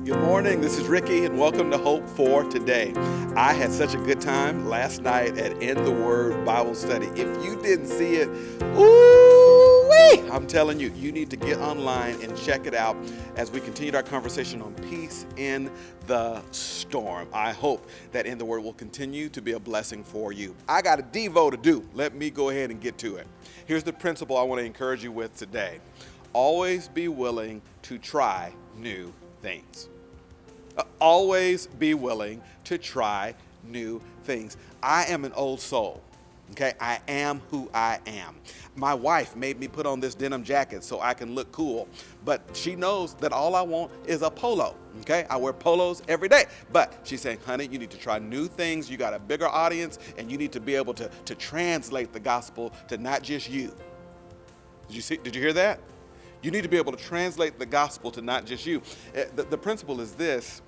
Good morning, this is Ricky, and welcome to Hope for Today. I had such a good time last night at In the Word Bible Study. If you didn't see it, ooh-wee, I'm telling you, you need to get online and check it out as we continued our conversation on peace in the storm. I hope that In the Word will continue to be a blessing for you. I got a Devo to do. Let me go ahead and get to it. Here's the principle I want to encourage you with today. Always be willing to try new things. Always be willing to try new things. I am an old soul. Okay, I am who I am. My wife made me put on this denim jacket so I can look cool, but she knows that all I want is a polo. Okay, I wear polos every day, but she's saying, honey, you need to try new things. You got a bigger audience, and you need to be able to translate the gospel to not just you. Did you hear that? You need to be able to translate the gospel to not just you. The principle is this.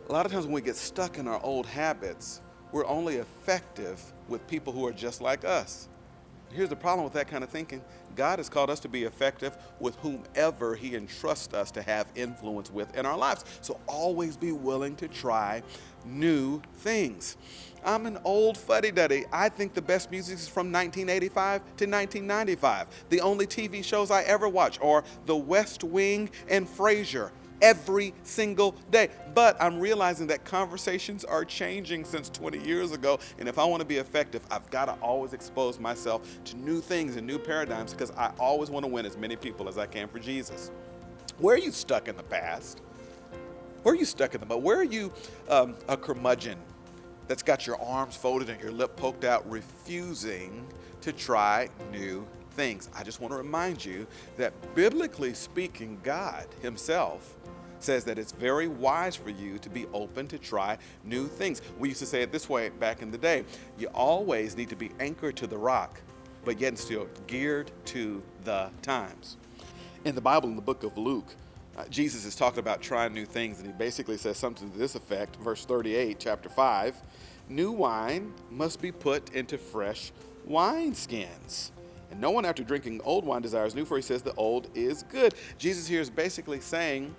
A lot of times when we get stuck in our old habits, we're only effective with people who are just like us. Here's the problem with that kind of thinking. God has called us to be effective with whomever He entrusts us to have influence with in our lives. So always be willing to try new things. I'm an old fuddy-duddy. I think the best music is from 1985 to 1995. The only TV shows I ever watch are The West Wing and Frasier every single day. But I'm realizing that conversations are changing since 20 years ago. And if I want to be effective, I've got to always expose myself to new things and new paradigms because I always want to win as many people as I can for Jesus. Where are you stuck in the past? Where are you stuck in the past? Where are you a curmudgeon that's got your arms folded and your lip poked out, refusing to try new things? I just want to remind you that biblically speaking, God Himself says that it's very wise for you to be open to try new things. We used to say it this way back in the day. You always need to be anchored to the rock, but yet still geared to the times. In the Bible, in the book of Luke, Jesus is talking about trying new things, and He basically says something to this effect. Verse 38, chapter 5, new wine must be put into fresh wineskins. And no one after drinking old wine desires new, for He says the old is good. Jesus here is basically saying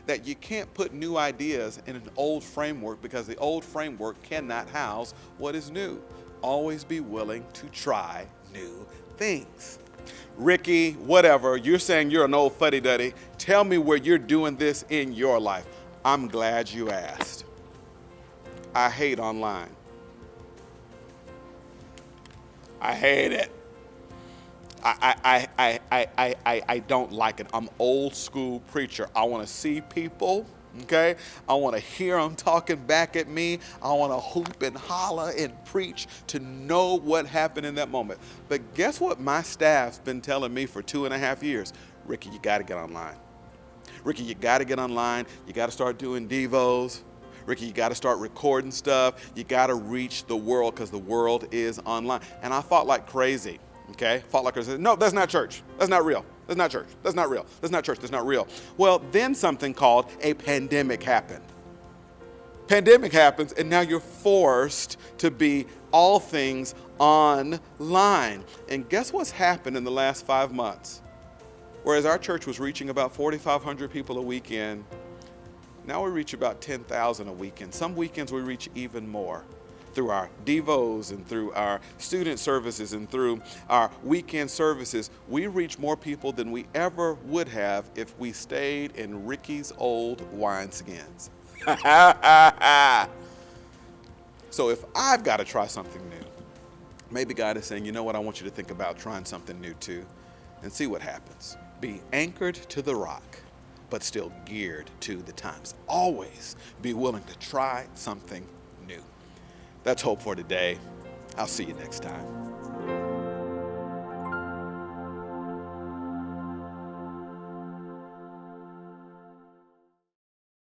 that you can't put new ideas in an old framework because the old framework cannot house what is new. Always be willing to try new things. Ricky, whatever, you're saying you're an old fuddy-duddy. Tell me where you're doing this in your life. I'm glad you asked. I hate online. I hate it. I don't like it. I'm old school preacher. I want to see people, okay? I want to hear them talking back at me. I want to hoop and holler and preach to know what happened in that moment. But guess what my staff's been telling me for 2.5 years? Ricky, you got to get online. Ricky, you got to get online. You got to start doing Devos. Ricky, you got to start recording stuff. You got to reach the world because the world is online. And I fought like crazy. Okay, fought like I said, no, that's not church. That's not real. That's not church. That's not real. That's not church. That's not real. Well, then something called a pandemic happened. Pandemic happens, and now you're forced to be all things online. And guess what's happened in the last 5 months? Whereas our church was reaching about 4,500 people a weekend, now we reach about 10,000 a weekend. Some weekends we reach even more. Through our Devos and through our student services and through our weekend services, we reach more people than we ever would have if we stayed in Ricky's old wineskins. So if I've got to try something new, maybe God is saying, you know what, I want you to think about trying something new too and see what happens. Be anchored to the rock, but still geared to the times. Always be willing to try something new. That's Hope for Today. I'll see you next time.